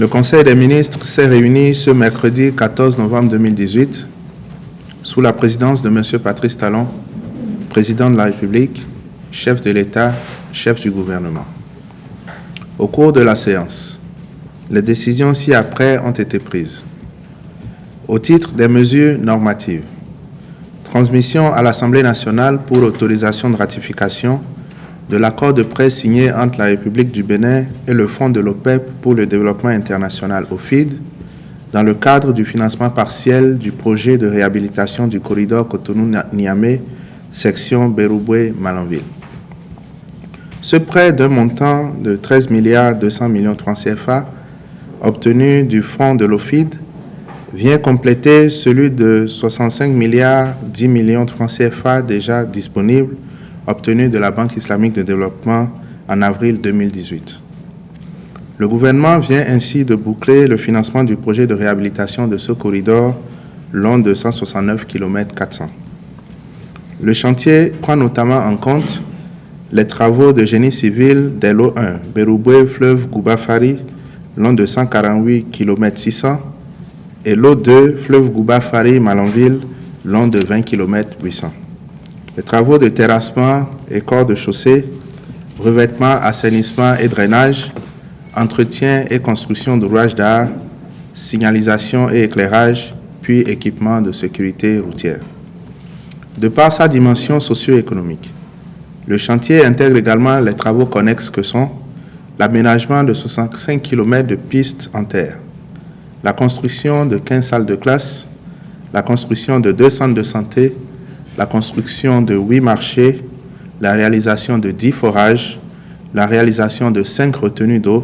Le Conseil des ministres s'est réuni ce mercredi 14 novembre 2018 sous la présidence de M. Patrice Talon, président de la République, chef de l'État, chef du gouvernement. Au cours de la séance, les décisions ci-après ont été prises. Au titre des mesures normatives, transmission à l'Assemblée nationale pour autorisation de ratification de l'accord de prêt signé entre la République du Bénin et le Fonds de l'OPEP pour le développement international OFID dans le cadre du financement partiel du projet de réhabilitation du corridor Cotonou-Niamey, section Bérouboué-Malanville. Ce prêt d'un montant de 13 200 millions de francs CFA obtenu du Fonds de l'OFID vient compléter celui de 65 10 millions de francs CFA déjà disponible obtenu de la Banque islamique de développement en avril 2018. Le gouvernement vient ainsi de boucler le financement du projet de réhabilitation de ce corridor long de 169 km 400. Le chantier prend notamment en compte les travaux de génie civil des lots 1, Bérouboué, fleuve Gouba-Fari, long de 148 km 600, et lot 2, fleuve Gouba-Fari, Malanville, long de 20 km 800. Les travaux de terrassement et corps de chaussée, revêtement, assainissement et drainage, entretien et construction d'ouvrages d'art, signalisation et éclairage, puis équipement de sécurité routière. De par sa dimension socio-économique, le chantier intègre également les travaux connexes que sont l'aménagement de 65 km de pistes en terre, la construction de 15 salles de classe, la construction de 2 centres de santé, la construction de 8 marchés, la réalisation de 10 forages, la réalisation de 5 retenues d'eau,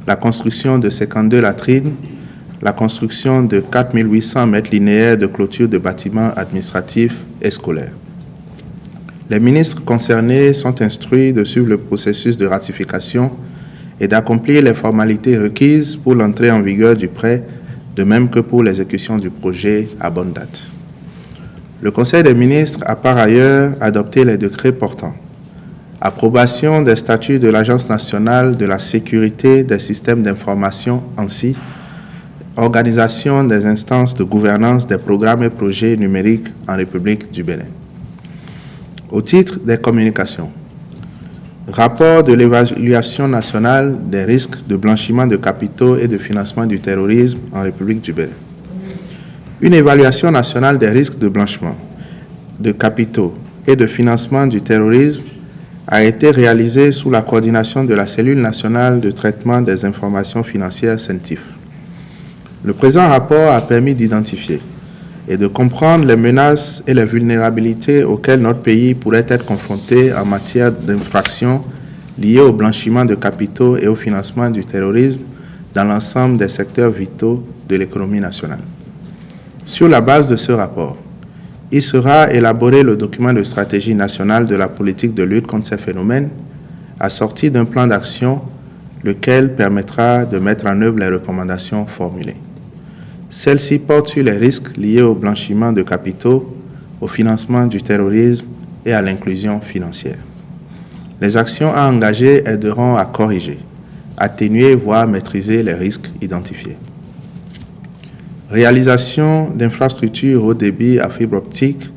la construction de 52 latrines, la construction de 4 800 mètres linéaires de clôture de bâtiments administratifs et scolaires. Les ministres concernés sont instruits de suivre le processus de ratification et d'accomplir les formalités requises pour l'entrée en vigueur du prêt, de même que pour l'exécution du projet à bonne date. Le Conseil des ministres a par ailleurs adopté les décrets portant approbation des statuts de l'Agence nationale de la sécurité des systèmes d'information ANSSI, organisation des instances de gouvernance des programmes et projets numériques en République du Bénin. Au titre des communications, rapport de l'évaluation nationale des risques de blanchiment de capitaux et de financement du terrorisme en République du Bénin. Une évaluation nationale des risques de blanchiment de capitaux et de financement du terrorisme a été réalisée sous la coordination de la Cellule nationale de traitement des informations financières CENTIF. Le présent rapport a permis d'identifier et de comprendre les menaces et les vulnérabilités auxquelles notre pays pourrait être confronté en matière d'infractions liées au blanchiment de capitaux et au financement du terrorisme dans l'ensemble des secteurs vitaux de l'économie nationale. Sur la base de ce rapport, il sera élaboré le document de stratégie nationale de la politique de lutte contre ces phénomènes, assorti d'un plan d'action, lequel permettra de mettre en œuvre les recommandations formulées. Celle-ci porte sur les risques liés au blanchiment de capitaux, au financement du terrorisme et à l'inclusion financière. Les actions à engager aideront à corriger, atténuer, voire maîtriser les risques identifiés. Réalisation d'infrastructures haut débit à fibre optique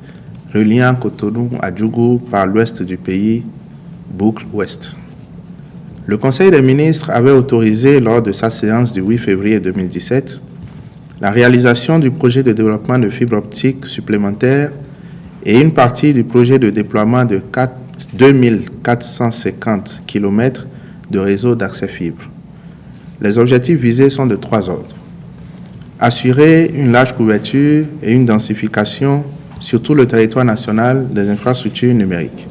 reliant Cotonou à Djougou par l'ouest du pays, boucle ouest. Le Conseil des ministres avait autorisé lors de sa séance du 8 février 2017 la réalisation du projet de développement de fibre optique supplémentaire et une partie du projet de déploiement de 2450 km de réseau d'accès fibre. Les objectifs visés sont de 3 ordres. Assurer une large couverture et une densification sur tout le territoire national des infrastructures numériques.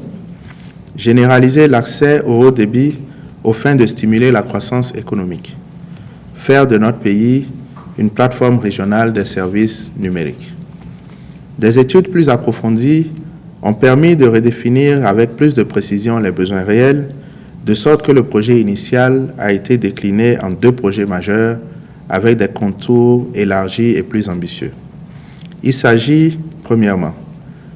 Généraliser l'accès au haut débit aux fins de stimuler la croissance économique. Faire de notre pays une plateforme régionale des services numériques. Des études plus approfondies ont permis de redéfinir avec plus de précision les besoins réels, de sorte que le projet initial a été décliné en 2 projets majeurs avec des contours élargis et plus ambitieux. Il s'agit, premièrement,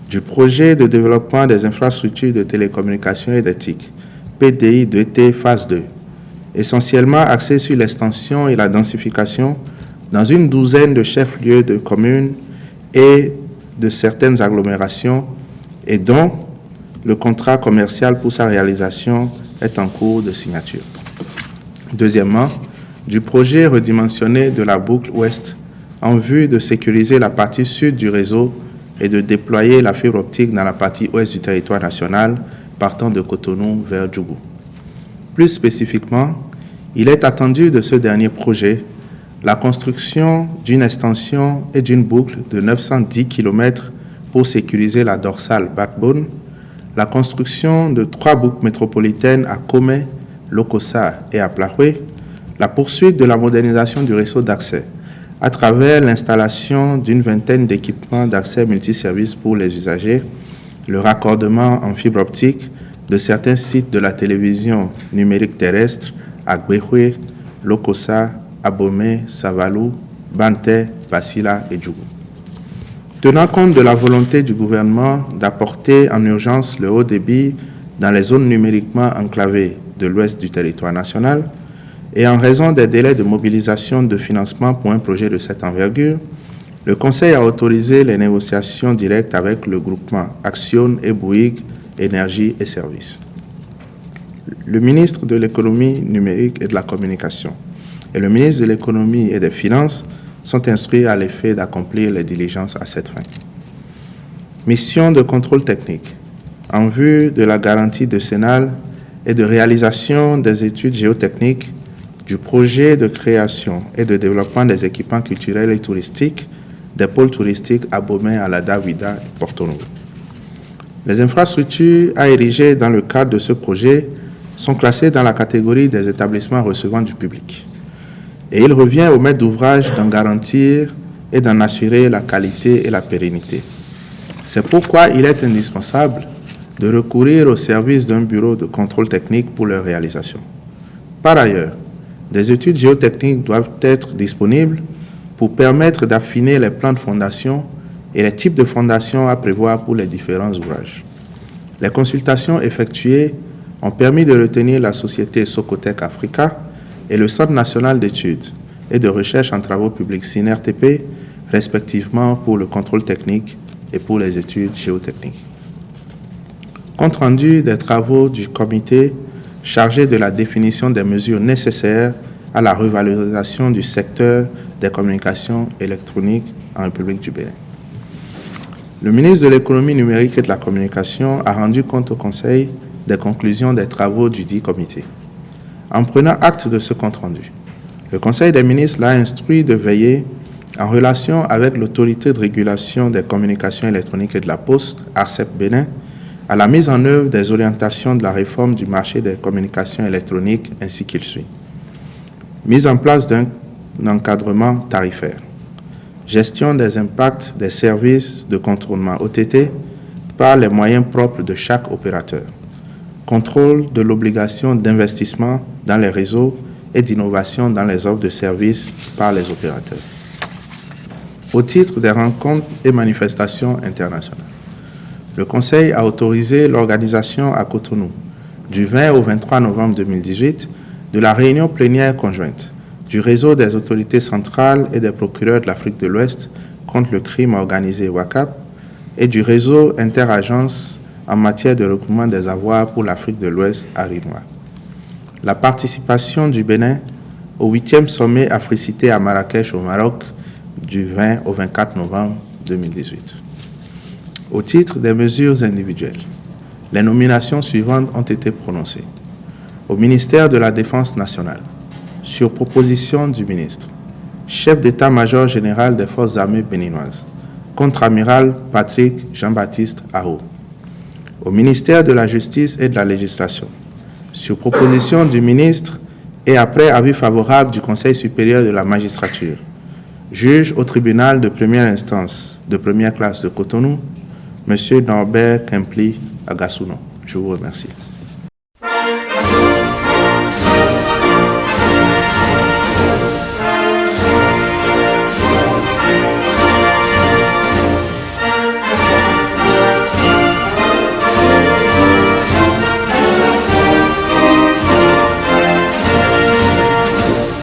du projet de développement des infrastructures de télécommunications et d'éthique, PDI 2T phase 2, essentiellement axé sur l'extension et la densification dans une douzaine de chefs-lieux de communes et de certaines agglomérations, et dont le contrat commercial pour sa réalisation est en cours de signature. Deuxièmement, du projet redimensionné de la boucle ouest en vue de sécuriser la partie sud du réseau et de déployer la fibre optique dans la partie ouest du territoire national, partant de Cotonou vers Djougou. Plus spécifiquement, il est attendu de ce dernier projet la construction d'une extension et d'une boucle de 910 km pour sécuriser la dorsale backbone, la construction de 3 boucles métropolitaines à Komé, Lokossa et à Plahoué, la poursuite de la modernisation du réseau d'accès à travers l'installation d'une vingtaine d'équipements d'accès multiservices pour les usagers, le raccordement en fibre optique de certains sites de la télévision numérique terrestre à Gbehoué, Lokossa, Abomey, Savalou, Banté, Basila et Djougou. Tenant compte de la volonté du gouvernement d'apporter en urgence le haut débit dans les zones numériquement enclavées de l'ouest du territoire national, et en raison des délais de mobilisation de financement pour un projet de cette envergure, le Conseil a autorisé les négociations directes avec le groupement Action et Bouygues Énergie et Services. Le ministre de l'Économie numérique et de la Communication et le ministre de l'Économie et des Finances sont instruits à l'effet d'accomplir les diligences à cette fin. Mission de contrôle technique en vue de la garantie décennale et de réalisation des études géotechniques du projet de création et de développement des équipements culturels et touristiques des pôles touristiques Abomey, Alada, Ouida et Porto Novo. Les infrastructures à ériger dans le cadre de ce projet sont classées dans la catégorie des établissements recevant du public. Et il revient au maître d'ouvrage d'en garantir et d'en assurer la qualité et la pérennité. C'est pourquoi il est indispensable de recourir au service d'un bureau de contrôle technique pour leur réalisation. Par ailleurs, des études géotechniques doivent être disponibles pour permettre d'affiner les plans de fondation et les types de fondations à prévoir pour les différents ouvrages. Les consultations effectuées ont permis de retenir la société Socotec Africa et le Centre national d'études et de recherche en travaux publics CNRTP, respectivement pour le contrôle technique et pour les études géotechniques. Compte rendu des travaux du comité chargé de la définition des mesures nécessaires à la revalorisation du secteur des communications électroniques en République du Bénin. Le ministre de l'Économie numérique et de la Communication a rendu compte au Conseil des conclusions des travaux du dit comité. En prenant acte de ce compte-rendu, le Conseil des ministres l'a instruit de veiller, en relation avec l'autorité de régulation des communications électroniques et de la Poste, ARCEP Bénin, à la mise en œuvre des orientations de la réforme du marché des communications électroniques ainsi qu'il suit. Mise en place d'un encadrement tarifaire, gestion des impacts des services de contournement OTT par les moyens propres de chaque opérateur, contrôle de l'obligation d'investissement dans les réseaux et d'innovation dans les offres de services par les opérateurs. Au titre des rencontres et manifestations internationales, le Conseil a autorisé l'organisation à Cotonou, du 20 au 23 novembre 2018, de la réunion plénière conjointe du réseau des autorités centrales et des procureurs de l'Afrique de l'Ouest contre le crime organisé WACAP et du réseau interagences en matière de recouvrement des avoirs pour l'Afrique de l'Ouest à Rinois. La participation du Bénin au 8e sommet Africité à Marrakech au Maroc du 20 au 24 novembre 2018. Au titre des mesures individuelles, les nominations suivantes ont été prononcées. Au ministère de la Défense nationale, sur proposition du ministre, chef d'état-major général des forces armées béninoises, contre-amiral Patrick Jean-Baptiste Aho. Au ministère de la Justice et de la Législation, sur proposition du ministre et après avis favorable du Conseil supérieur de la magistrature, juge au tribunal de première instance de première classe de Cotonou, M. Norbert Kempli Agassuno. Je vous remercie.